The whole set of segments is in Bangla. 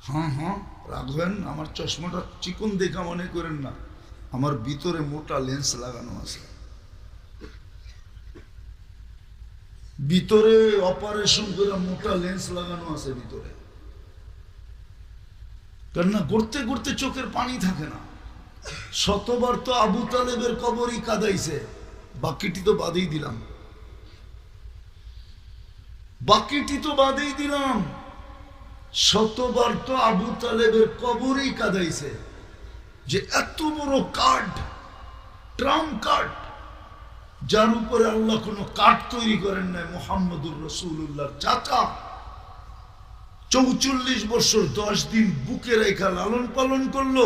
হ্যাঁ হ্যাঁ রাখবেন। আমার চশমাটা চিকন দেখা মনে করেন না, আমার ভিতরে মোটা লেন্স লাগানো আছে, ভিতরে অপারেশন করে মোটা লেন্স লাগানো আছে ভিতরে। কেননা করতে করতে চোখের পানি থাকে না। শতবার তো আবু তালেবের কবরই কাদাইছে, বাকিটি তো বাদেই দিলাম, বাকিটি তো বাদেই দিলাম। শতবার তো আবু তালেবের কবরই কাদাইছে, যে এত বড় কার্ড, ট্রাম কার্ড, যার উপরে আল্লাহ কোনো কার্ড তৈরি করেন নাই, মুহাম্মদুর রাসূলুল্লাহর চাচা ৪৪ বছর ১০ দিন বুকে রেখা লালন পালন করলো,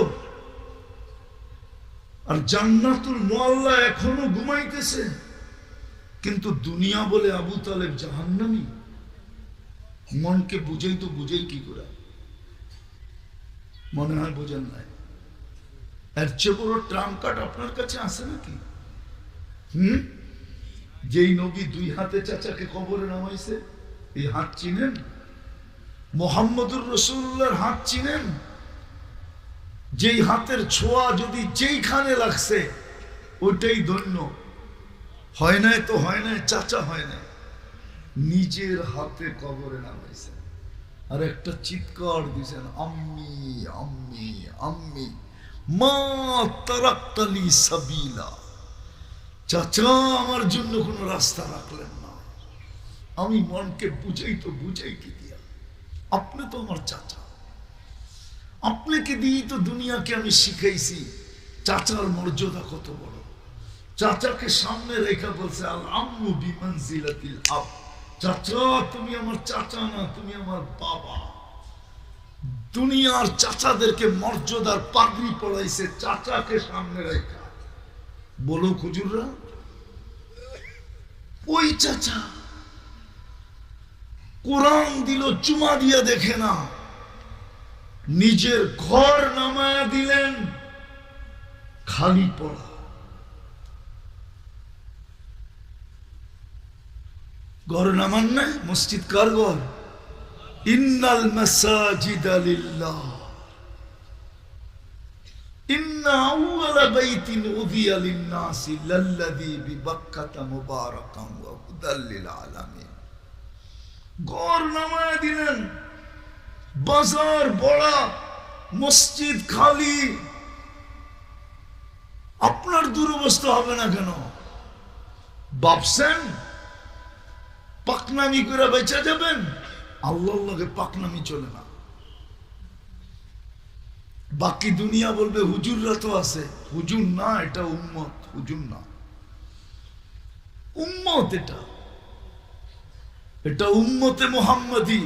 আর জান্নাতুল মুআল্লা এখনো ঘুমাইতেছে। কিন্তু দুনিয়া বলে আবু তালেব জাহান্নামী। মনকে বুঝাই তো বুঝাই কি করে? মনে হয় বোঝেন নাই। এর চেয়ে বড় ট্রাম কার্ড আপনার কাছে আছে নাকি? যেই নবী ২ হাতে চাচাকে কবরে নামাইছে, এই হাত চিনেন? মুহাম্মদুর রাসূলুল্লাহর হাত চিনেন? যেই হাতের ছোঁয়া যদি যেইখানে লাগছে ওইটাই ধন্য। হয় নাই তো হয় নাই, চাচা হয় নাই, নিজের হাতে কবরে নামাইছেন। আর একটা চিৎকার দিয়েছেন, আম্মি আম্মি আম্মি মা তারাক্তালি সাবিলা। চাচা আমার জন্য কোনো রাস্তা রাখলেন না। আমি মনকে বুঝাই তো বুঝাই কি দিয়া? আপনি তো আমার চাচা, আপনাকে দিয়েই তো দুনিয়াকে আমি শিখাইছি চাচার মর্যাদা কত বড়। চাচাকে সামনে রেখা বলছে আল আম্মু বিমানজিলাতিল আব। চাচা তুমি আমার চাচা না, তুমি আমার বাবা। দুনিয়ার চাচাদেরকে মর্যাদার পাগড়ি পড়াইছে চাচাকে সামনে রেখা। বলো হুজুররা, ওই চাচা কোরআন দিল চুমা দিয়া দেখে না, নিজের ঘর নামায়া দিলেন খালি পড়া। ঘর নামান নাই, মসজিদ কার ঘর? ইন্নাল মাসাজিদা লিল্লাহ ইন্না আউয়ালা বাইতিন উযিয়া লিন-নাসি লাল্লাযী বিবাক্কাতা মুবারাকান ওয়া হুদাল লিল আলামিন। ঘর নামায়া দিলেন, বাজার বড়া, মসজিদ খালি। আপনার দুরবস্থা হবে না কেন? ভাবছেন পাকনামি করে বেঁচে যাবেন? আল্লাহর লগে পাকনামি চলে না। বাকি দুনিয়া বলবে হুজুররা তো আছে। হুজুর না, এটা উম্মত, হুজুর না, উম্মত। এটা উম্মতে মুহাম্মাদি।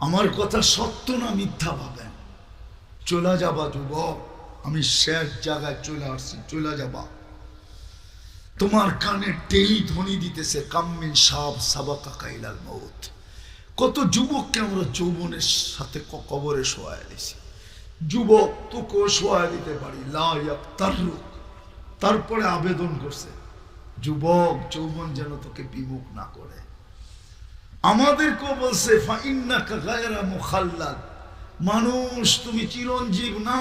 আমার কথা সত্য না মিথ্যা ভাবেন। চলে যাবা যুবক, আমি শেষ জায়গায় চলে আসছি, চলে যাবা। তোমার কানে টেই ধ্বনি দিতেছে কাম্মিন সাব সাবাকা কাইলাল মউত। কত যুবককে আমরা যৌবনের সাথে কবরে শোয়ায় দিছি। যুবক তোকে শোয়ায় দিতে পারি, লা ইয়াক্তারুক। তারপরে আবেদন করছে, যুবক যৌবন যেন তোকে বিমুখ না করে। আমাদেরকেও বলছে ফাইন্নাকা গায়রা মুখাল্লাদ, মানুষ তুমি চিরঞ্জীব না।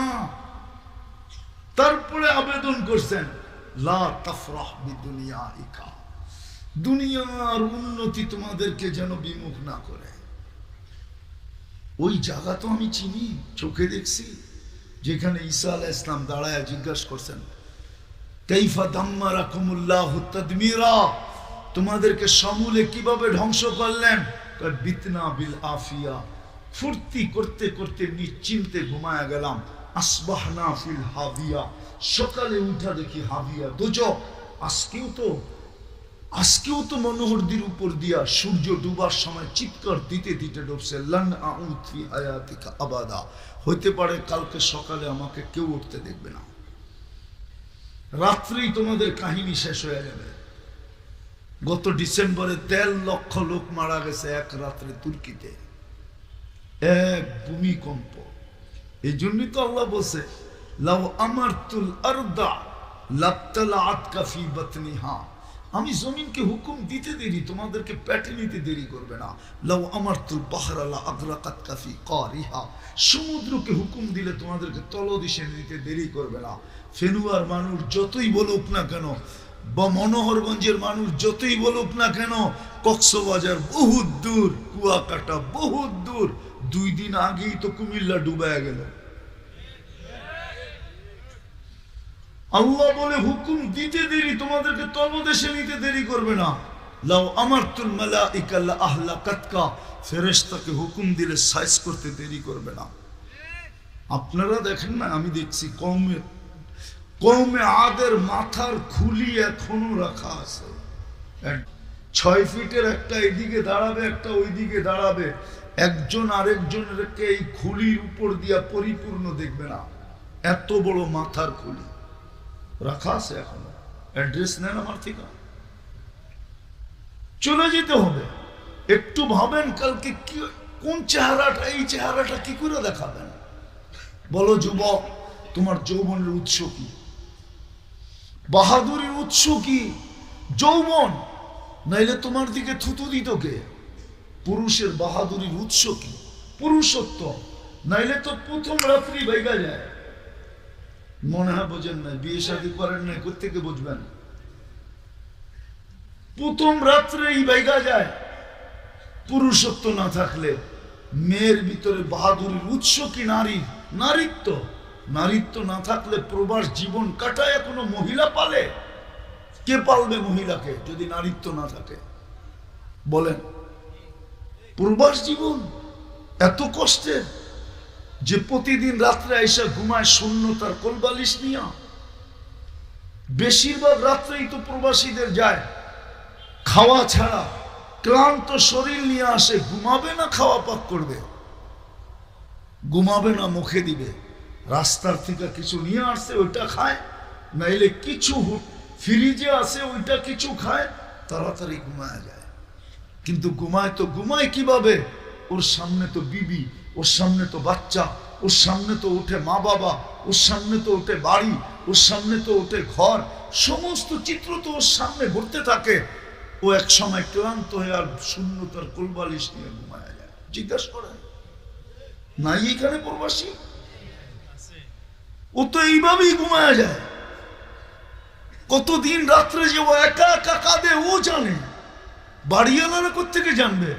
তারপরে আবেদন করছেন লা তাফরাহ বিদুনিয়াইকা, দুনিয়ার উন্নতি তোমাদেরকে যেন বিমুখ না করে। ওই জায়গা তো আমি চিনি, চোখে দেখছি, যেখানে ঈসা আলাইহিস সালাম দাঁড়ায় জিজ্ঞাসা করছেন কাইফা দাম্মারাকুমুল্লাহু তাদমিরা, তোমাদেরকে সমূলে কিভাবে ধ্বংস করলেন? বিতনা বিল আফিয়া, ফুর্তি করতে করতে নিশ্চিন্তে ঘুমায়া গেলাম। আসবাহনা ফিল হাবিয়া, সকালে উঠা দেখি হাবিয়া দোজখ। আজকেও তো মনোহরদির উপর দিয়া সূর্য ডুবার সময় চিৎকার দিতে দিতে ডুবছে, লান আউদ ফি হায়াতিকা আবাদা, হইতে পারে কালকে সকালে আমাকে কেউ উঠতে দেখবে না। রাত্রেই তোমাদের কাহিনী শেষ হয়ে যাবে। গত ডিসেম্বরে ১৩ লক্ষ লোক মারা গেছে এক রাত্রে তুর্কিতে, এক ভূমিকম্প। এই জন্যই তো আল্লাহ বলছে লাউ আমারতুল আরদা লাবতালাআতকা ফি বাতনিহা, আমি জমিনকে হুকুম দিতে দেরি, তোমাদেরকে পেটে নিতে দেরি করবে না। লাউ আমারতুল বাহরা লা আগরাকাত কাফি কারিহা, সমুদ্রকে হুকুম দিলে তোমাদেরকে তলদেশে নিতে দেরি করবে না। ফেনুয়ার মানুষ যতই বলুক না কেন, বা মনোহরগঞ্জের মানুষ যতই বলুক না কেন, কক্সবাজার বহুত দূর, কুয়াকাটা বহুত দূর, 2 দিন আগেই তো কুমিল্লা ডুবায়া গেল। আল্লাহ বলে হুকুম দিতে দেরি, তোমাদেরকে তলদেশে নিতে দেরি করবে না। লাউ আমারতুল মালাইকা লা আহলাকাতকা, ফেরেশতাকে হুকুম দিলে সাইজ করতে দেরি করবে না। আপনারা দেখেন না, আমি দেখছি কওমে আদের মাথার খুলি এখনো রাখা আছে। 6 ফিটের একটা এদিকে দাঁড়াবে, একটা ওইদিকে দাঁড়াবে, একজন আরেকজনকে এই খুলির উপর দিয়া পরিপূর্ণ দেখবে না, এত বড় মাথার খুলি রাখা আছে এখনো। অ্যাড্রেস নেন আমার থেকে, চলে যেতে হবে। একটু ভাবেন কালকে কি, কোন চেহারাটা, এই চেহারাটা কি করে দেখাবেন? বলো যুবক, তোমার যৌবনের উৎস কি? বাহাদুরির উৎস কি? যৌবন, নাইলে তোমার দিকে থুতু দিত কে? পুরুষের বাহাদুরির উৎস কি? পুরুষত্ব, নাইলে তো প্রথম রাত্রি বাইগা যায়। মনে হয় বোঝেন না, বিয়ে শাদী করেন না, কোত্থেকে বুঝবেন? প্রথম রাত্রেই বাইগা যায়। পুরুষত্ব না থাকলে মেয়ের ভিতরে বাহাদুরির উৎস কি? নারীর নারীত্ব। নারীত্ব না থাকলে প্রবাস জীবন কাটায় কোনো মহিলা পালে? কে পালবে মহিলাকে যদি নারীত্ব না থাকে? বলেন। প্রবাস জীবন এত কষ্টের যে প্রতিদিন রাত্রে আইসা ঘুমায় শূন্যতার কোলবালিশ নিয়া। বেশিরভাগ রাত্রেই তো প্রবাসীদের যায় খাওয়া ছাড়া, ক্লান্ত শরীর নিয়ে আসে। ঘুমাবে না খাওয়া পাক করবে? ঘুমাবে না মুখে দিবে। রাস্তার থেকে কিছু নিয়ে আসছে ওইটা খায়, নাইলে কিছু ফ্রিজে আছে ওইটা কিছু খায়, তাড়াতাড়ি ঘুমায় যায়। কিন্তু ঘুমায় তো ঘুমায় কিভাবে? ওর সামনে তো বিবি, ওর সামনে তো বাচ্চা, ওর সামনে তো ওঠে মা বাবা, ওর সামনে তো ওঠে বাড়ি, ওর সামনে তো ওঠে ঘর, সমস্ত চিত্র তো ওর সামনে ঘুরতে থাকে। ও এক সময় ক্লান্ত হয়ে আর শূন্যতার কোলবালিশ নিয়ে ঘুমায় যায়। জিজ্ঞাসা করেন নাই এখানে প্রবাসী? ও তো এইভাবেই ঘুমায় যায়। কতদিন রাত্রে যে ও একা একা কাঁদে ও জানে, বাড়িওয়ালারা কোত্থেকে জানবে?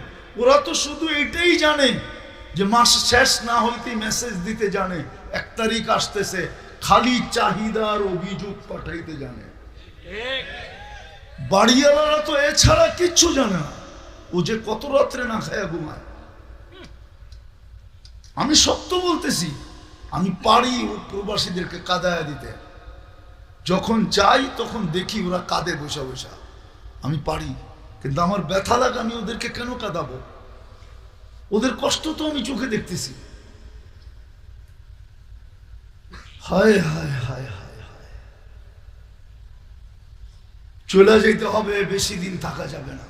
ওরা তো শুধু এইটাই জানে যে মাস শেষ না হইতেই মেসেজ দিতে জানে 1 তারিখ আসতেছে, খালি চাহিদার অভিযোগ পাঠাইতে জানে। বাড়িওয়ালারা তো এছাড়া কিচ্ছু জানে না। ও যে কত রাত্রে না খায়া ঘুমায়। আমি সত্য বলতেছি, আমি পারি ও প্রবাসীদেরকে কাঁদায়া দিতে। যখন যাই তখন দেখি ওরা কাঁদে বসা বসা, আমি পারি, কিন্তু আমার ব্যথা লাগে। আমি ওদেরকে কেন কাঁদাবো? ওদের কষ্ট তো আমি চোখে দেখতেছি। হায় হায় হায় হায় হায়, চলে যেতে হবে, বেশি দিন থাকা যাবে না।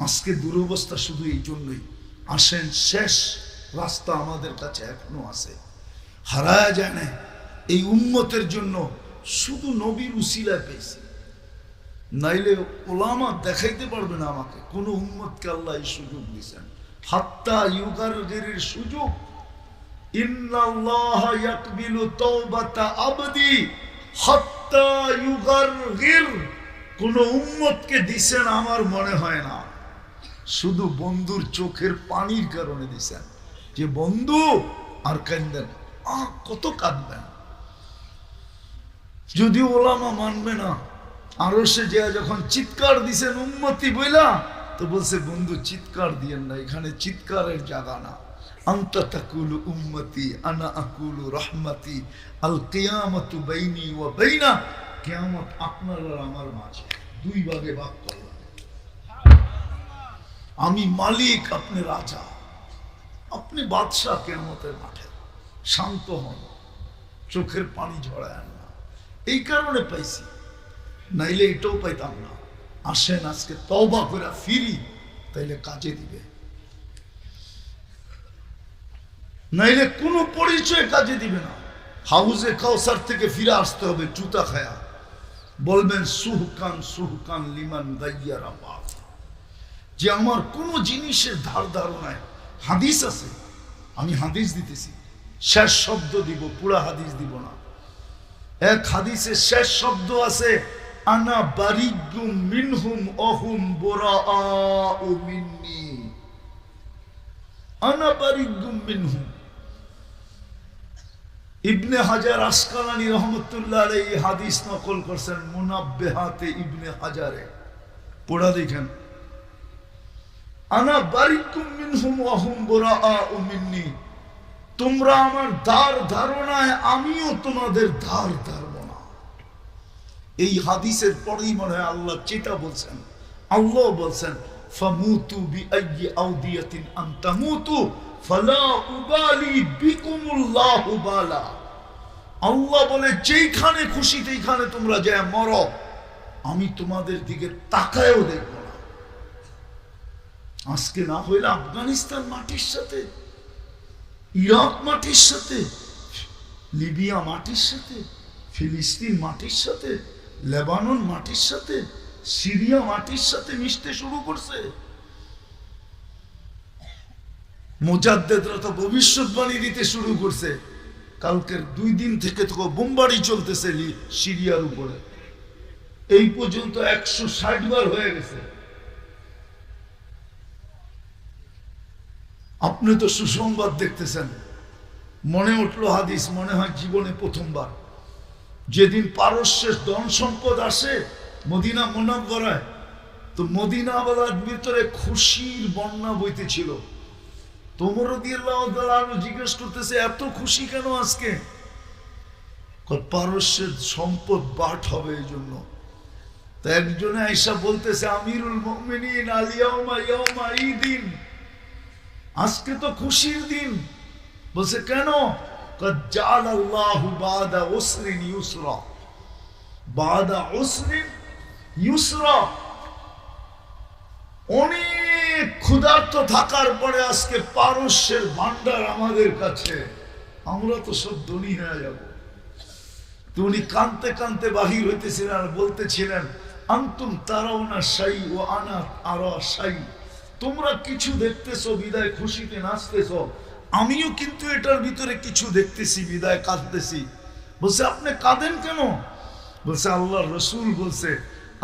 আজকে দুরবস্থা শুধু এই জন্যই। আসেন, শেষ রাস্তা আমাদের কাছে এখনো আছে, হারায় যায় না। এই উম্মতের জন্য শুধু নবীর উসিলায় পেয়েছি, নাইলে ওলামা দেখাইতে পারবে না আমাকে কোন উম্মতকে আল্লাহ এই সুযোগ দিয়েছেন। হাত্তা ইউগারগিরের সুযোগ। ইন্নাল্লাহ ইয়াকবিলু তাওবাতা আবদি হাত্তা ইউগারগির, কোন উম্মতকে দিছেন আমার মনে হয় না। শুধু বন্ধুর চোখের পানির কারণে দিছেন, যে বন্ধু আর কান্দেন, কত কাঁদবেন। যদি ওলামা মানবে না, আরো সে যে যখন চিৎকার দিছেন উম্মতি বইলা, তো বলছে বন্ধু চিৎকার দিয়েন না, এখানে চিৎকারের জায়গা না। আনতা তাকুলু উম্মতি আনা আকুলু রাহমাতি, আল কিয়ামাতু বাইনি ওয়া বাইনা, কিয়ামত আপনার আর আমার মাঝে, 2 ভাগে ভাগ করলাম। আমি মালিক, আপনি রাজা, আপনি বাদশাহ। কিয়ামতের মাঠে শান্ত হন, চোখের পানি ঝরায় না। এই কারণে পাইছি, নাইলে এটাও পাইতাম না। আসেন আজকে তওবা করে ফিরি, তাইলে কাজে দিবে, নাইলে কোনো পরিচয় কাজে দিবে না। হাউজে কাউসার থেকে ফিরে আসতে হবে জুতা খায়া। বলবেন সুহকান সুহকান লিমান গাইয়ারা বাদ, যে আমার কোন জিনিসের ধার ধারণায় হাদিস আছে, আমি হাদিস দিতেছি, শেষ শব্দ দিব, পুরা হাদিস দিব না। এক হাদিসের শেষ শব্দ আছে আনা বারিগুম মিনহুম অহুম বুরাআউ মিন্নি, আনা বারিগুম মিনহুম। ইবনে হাজার আসকালানী রহমতুল্লাহ আলাইহি হাদিস নকল করছেন মুনাব্বিহাতে ইবনে হাজারে, পড়া দেখেন। আনা বারিকুম মিনহুম ওয়া হুম বুরাআউ মিন্নি, তোমরা আমার ধার ধারণায়, আমিও তোমাদের ধার ধারব না। এই হাদিসের পরেই মনে হয় আল্লাহ যেটা বলছেন, আল্লাহ বলছেন ফামুতু বিআইয়ি আউদিয়াতিন আন তামুতু ফালা উবালি বিকুমুল্লাহু বালা। আল্লাহ বলে যেখানে খুশি সেইখানে তোমরা যায় মরো, আমি তোমাদের দিকে তাকায়ও দেখব না। আজকে না হইলে আফগানিস্তান মাটির সাথে, ইরাক মাটির সাথে, লিবিয়া মাটির সাথে, ফিলিস্তিন মাটির সাথে, লেবানন মাটির সাথে, সিরিয়া মাটির সাথে মিশতে শুরু করছে। মুজাদ্দেদরা তো ভবিষ্যৎবাণী দিতে শুরু করছে। কালকের 2 দিন থেকে তো বোমবাড়ি চলতেছে সিরিয়ার উপরে, এই পর্যন্ত 160 বার হয়ে গেছে। আপনি তো সুসংবাদ দেখতেছেন, মনে উঠলো হাদিস, মনে হয় জীবনে প্রথমবার, যেদিন পারস্যের ধন সম্পদ আসে মদিনা মুনাওয়ারায়, তো মদিনাওয়ালার ভিতরে খুশির বন্যা বইতেছিল। তোমর রাদিয়াল্লাহু তাআলা জিজ্ঞেস করতেছে এত খুশি কেন আজকে? পারস্যের সম্পদ বাট হবে এই জন্য। তো একজনে আয়েশা বলতেছে আমিরুল মুমিনিন আল ইয়াউমা ইয়াউমা ঈদিন, আজকে তো খুশির দিন। বলছে কেন? قد جعل الله بعد عسر يسرا, بعد عسر يسرا। অনেক ক্ষুধার্ত থাকার পরে আজকে পারস্যের ভান্ডার আমাদের কাছে, আমরা তো সব ধনী হয়ে যাব। তো উনি কানতে কানতে বাহির হইতেছিলেন আর বলতেছিলেন আনতুম তারাউনা শাই ও আনা আরা শাই, তোমরা কিছু দেখতেছো বিদায় খুশিতে নাচতেছো, আমিও কিন্তু এটার ভিতরে কিছু দেখতেছি বিদায় কাঁদতেছি। বলছে আপনি কাঁদেন কেন? বলছে আল্লাহর রাসূল বলছে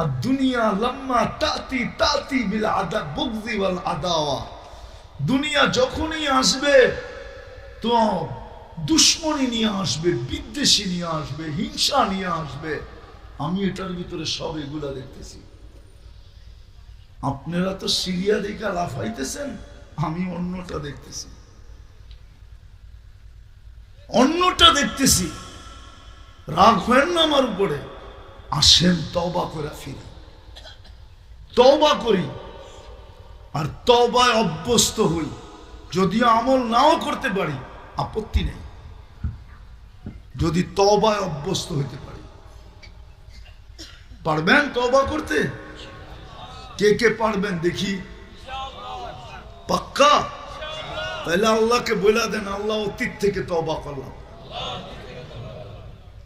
আর দুনিয়া লাম্মা তাতি তাতি বিল আদা বুগযি ওয়াল আদাওয়া, দুনিয়া যখনই আসবে তো দুশ্মনী নিয়ে আসবে, বিদ্বেষী নিয়ে আসবে, হিংসা নিয়ে আসবে। আমি এটার ভিতরে সব এগুলা দেখতেছি। আপনারা তো সিরিয়া দেখা লাফাইতেছেন, আমি অন্যটা দেখতেছি, অন্যটা দেখতেছি। রাগ হয় না আমার উপরে, আসেন তওবা করে ফিরি, তওবা করি আর তওবায় অভ্যস্ত হই। যদিও আমল নাও করতে পারি আপত্তি নেই, যদি তওবায় অভ্যস্ত হইতে পারি। পারবেন তওবা করতে? কে কে পারবেন দেখি? পাক্কা? তাহলে আল্লাহকে বলে দেন আল্লাহ অতীত থেকে তওবা করলাম,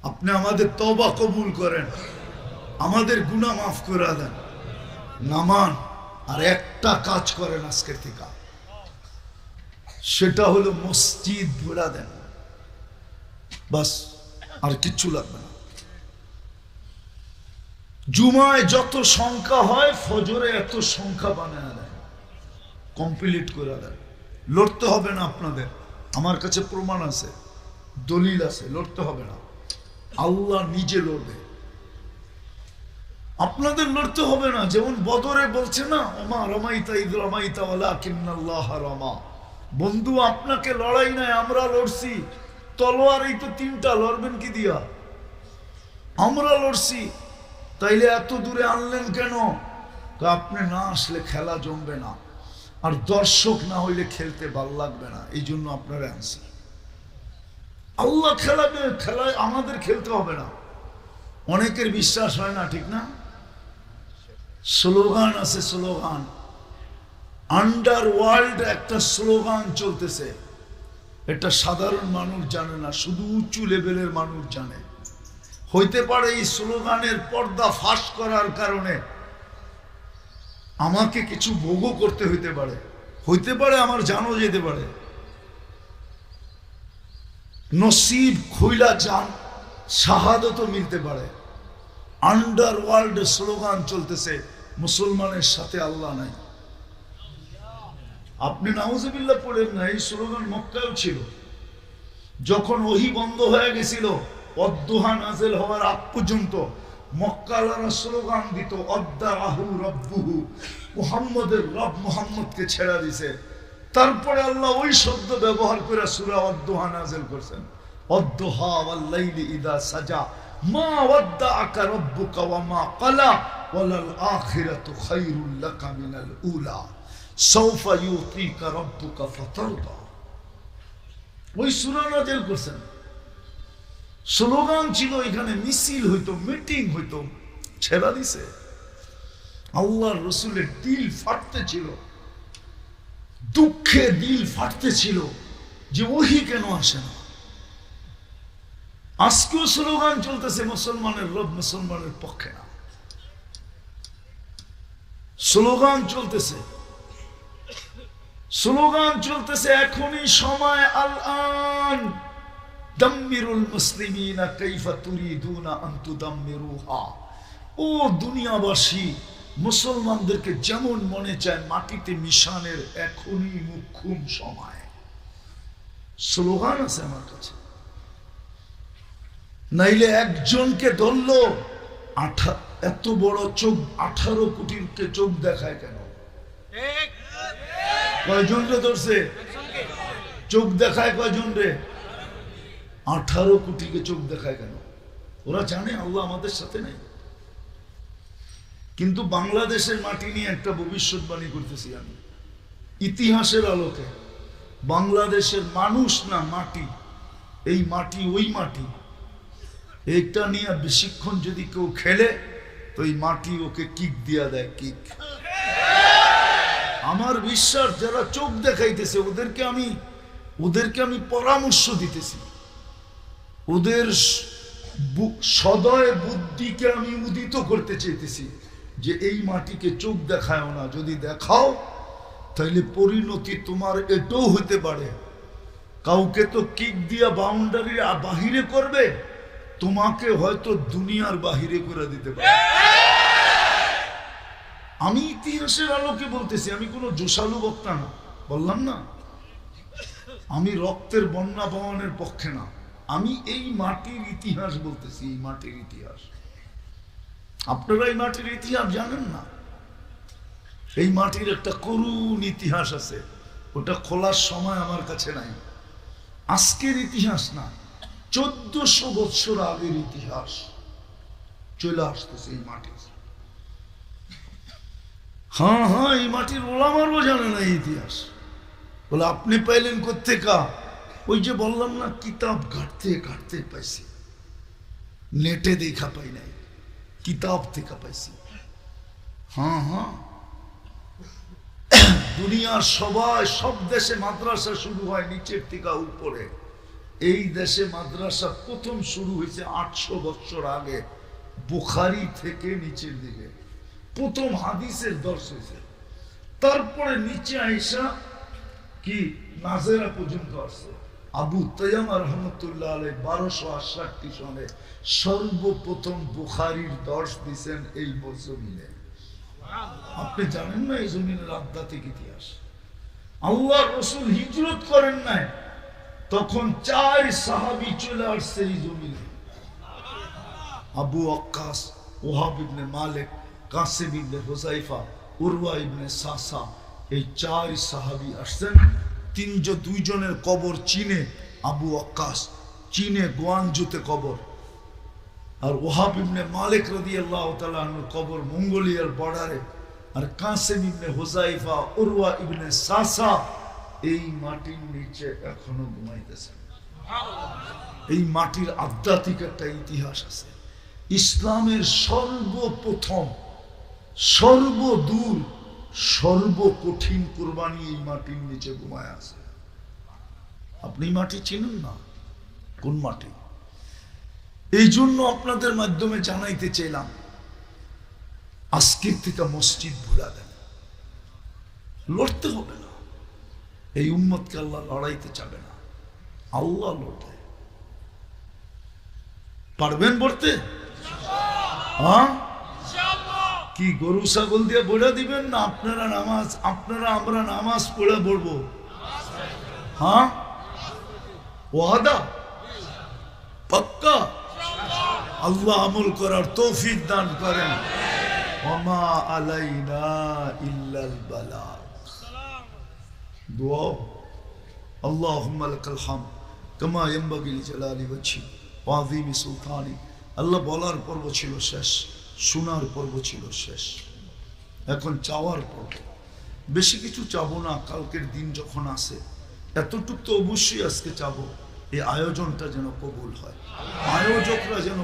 আপনি আমাদের তওবা কবুল করেন, আমাদের গুনাহ মাফ করে দেন। নামান আর একটা কাজ করেন আজকের থেকে, সেটা হলো মসজিদ ভরা দেন, বাস আর কিচ্ছু লাগবে না। জুমায় যত সংখ্যা হয় ফজরে এত সংখ্যা বানায় দেয়, কমপ্লিট করে দেয়। লড়তে হবে না আপনাদের, আমার কাছে প্রমাণ আছে, দলিল আছে, লড়তে হবে না, আল্লাহ নিজে লড়বে, আপনাদের লড়তে হবে না। যেমন বদরে বলছে না ওমা রমাইতা ইদ রমাইতা ওয়ালাকিন্নাল্লাহ রমা, বন্ধু আপনাকে লড়াই নাই, আমরা লড়ছি। তলোয়ার এই তো 3টা, লড়বেন কি দিয়া? আমরা লড়ছি, তাইলে এত দূরে আনলেন কেন? আপনি না আসলে খেলা জমবে না, আর দর্শক না হইলে খেলতে ভালো লাগবে না, এই জন্য আপনারা আনছি। আল্লাহ খেলাবে, খেলায় আমাদের খেলতে হবে না। অনেকের বিশ্বাস হয় না, ঠিক না? স্লোগান আছে, স্লোগান আন্ডারওয়ার্ল্ড একটা স্লোগান চলতেছে, এটা সাধারণ মানুষ জানে না, শুধু উঁচু লেভেলের মানুষ জানে। হইতে পারে এই স্লোগানের পর্দা ফাঁস করার কারণে আমাকে কিছু ভোগও করতে হইতে পারে আমার জানও যেতে পারে, নসিব খুইলা যান, শাহাদতও মিলতে পারে। আন্ডারওয়ার্ল্ডে স্লোগান চলতেছে মুসলমানের সাথে আল্লাহ নাই। আপনি নাউজুবিল্লাহ পড়েন না, এই স্লোগান মক্কায়ও ছিল। যখন ওহী বন্ধ হয়ে গেছিল, অদ্দুহা নাজেল হওয়ার আগ পর্যন্ত মক্কালারা স্লোগান দিত অদ্দাহু রব্বুহু, মুহাম্মদের রব মুহাম্মদকে ছেড়ে দিছে। তারপরে আল্লাহ ওই শব্দ ব্যবহার করে সূরা অদ্দুহা নাজেল করছেন, অদ্দুহা ওয়াল লাইলি ইযা সাজা মা ওয়াদ্দাআকা রাব্বুকা ওয়া মা ক্বালা ওয়ালাল আখিরাতু খায়রুল লাকা মিনাল উলা সাওফা ইউতিকা রাব্বুকা ফাতারদা। ওই সূরা নাযিল করছেন। স্লোগান ছিল, এখানে মিছিল হইতো, মিটিং হইতো, ছেড়া দিছে। আল্লাহর রাসূলের দিল ফাটতে ছিল, দুঃখে দিল ফাটতে ছিল যে ওহী কেন আসে না। আজকেও স্লোগান চলতেছে মুসলমানের রব মুসলমানের পক্ষে না, স্লোগান চলতেছে, স্লোগান চলতেছে। এখনই সময়, আল-আন দাম্মিরুল মুসলিমিনা কাইফা তুরিদুনা আন তুদাম্মিরুহা। ও দুনিয়াবাসী, মুসলমানদেরকে যেমন মনে চায় মাটিতে মিশানের এখনই মুখ্যম সময়। স্লোগান আছে আমার কাছে, নাইলে একজনকে ধরলো, এত বড় চোখ, 18 কোটিকে চোখ দেখায় কেন? কয়জন রে ধরছে? চোখ দেখায় কয়জন রে? 18 কোটিকে চোখ দেখায় কেন? ওরা জানে আল্লাহ আমাদের সাথে নাই। কিন্তু বাংলাদেশের মাটি নিয়ে একটা ভবিষ্যৎবাণী করতেছি আমি, ইতিহাসের আলোকে। বাংলাদেশের মানুষ না মাটি, এই মাটি ওই মাটি, এটা নিয়ে বেশিক্ষণ যদি কেউ খেলে তো এই মাটি ওকে কিক দিয়া দেয়, কিক। আমার বিশ্বাস যারা চোখ দেখাইতেছে ওদেরকে আমি পরামর্শ দিতেছি, ওদের সদয় বুদ্ধিকে আমি উদিত করতে চাইতেছি যে এই মাটিকে চোখ দেখায় না, যদি দেখাও তাহলে পরিণতি তোমার এটাও হতে পারে, কাউকে তো কিক দিয়া বাউন্ডারির বাহিরে করবে, তোমাকে হয়তো দুনিয়ার বাহিরে করে দিতে পারে। আমি ইতিহাসের আলোকে বলতেছি, আমি কোনো জোশালু বক্তা না, বললাম না আমি রক্তের বন্যা বহনের পক্ষে না, আমি এই মাটির ইতিহাস বলতেছি, এই মাটির ইতিহাস। আপনারা এই মাটির ইতিহাস জানেন না? এই মাটির একটা করুণ ইতিহাস আছে, ওটা খোলার সময় আমার কাছে নাই। আজকের ইতিহাস না, 1400 বছর আগের ইতিহাস চলে আসতেছে এই মাটির। হ্যাঁ হ্যাঁ, এই মাটির ওলামারও জানে না এই ইতিহাস। বলে আপনি পাইলেন কোত্থেকা? ওই যে বললাম না, কিতাব ঘাটতে ঘাটতে পাইছি, নেটে দেখা পাই নাই, কিতাব থেকে পাইছি। হ্যাঁ হ্যাঁ, দুনিয়ার সব দেশে মাদ্রাসা শুরু হয় নিচের থেকে উপরে। এই দেশে মাদ্রাসা প্রথম শুরু হয়েছে 800 বছর আগে, বুখারী থেকে নিচের দিকে প্রথম হাদিসের দর্শ হয়েছে। তারপরে নিচে আইসা কি নাজেরা পর্যন্ত আসছে। আবু তাইয়ামা রহমতুল্লাহ আলাইহি 1268 সনে সর্বপ্রথম বুখারীর দর্শ দিয়েছেন এই জমিনে। আপনি জানেন না এই জমিনের আধ্যাত্মিক ইতিহাস? আল্লাহর রাসূল হিজরত করেন নাই, তখন 4 সাহাবী চলে আসছে এই জমিনে। আবু ওয়াক্কাস, ওহাব ইবনে মালিক, কাসিম ইবনে হুযায়ফা, উরওয়া ইবনে সাসা, এই 4 সাহাবী আসছেন। 2 জনের কবর চীনে, আবু ওয়াক্কাস চীনে গোয়ানজুতে কবর, আর ওহাব ইবনে মালিক রাদিয়াল্লাহু তাআলা আনহুর কবর মঙ্গোলিয়ার বর্ডারে, আর কাসিম ইবনে হুযায়ফা, উরওয়া ইবনে সাসা এই মাটির নিচে এখনো ঘুমাইতেছেন। এই মাটির আধ্যাত্মিক একটা ইতিহাস আছে। ইসলামের সর্বপ্রথম, সর্বদূর, সর্বকঠিন কুরবানি এই মাটির নিচে ঘুমায় আছে। আপনি মাটি চিনেন না? কোন মাটি? এই জন্য আপনাদের মাধ্যমে জানাইতে চাইলাম, আজকের থেকে মসজিদ ভুলা দেন, লড়তে হবে না। এই উম্মতকে আল্লাহ লড়াইতে চাবে না, আল্লাহ লড়বে। পারবেন পড়তে? হ্যাঁ, কি গরু ছাগল দিয়ে বইলা দিবেন না আপনারা আমরা নামাজ পড়ে পড়বো? হ্যাঁ, ওয়াদা পাক্কা? আল্লাহ আমল করার তৌফিক দান করেন। ওমা আলাইনা ইল্লাল বালাগ। দোয়া, আল্লাহুম্মা লাকাল হামদ কামা ইয়ানবাগি লিজালালি ওয়াজহি ওয়া আযীমি সুলতানি। আল্লাহ বলার পর্ব ছিল শেষ, শোনার পর্ব ছিল শেষ, এখন চাওয়ার পর্ব। বেশি কিছু চাবো না, কালকের দিন যখন আসে এতটুকু তো অবশ্যই আজকে চাবো, এই আয়োজনটা যেন কবুল হয়, আয়োজকরা যেন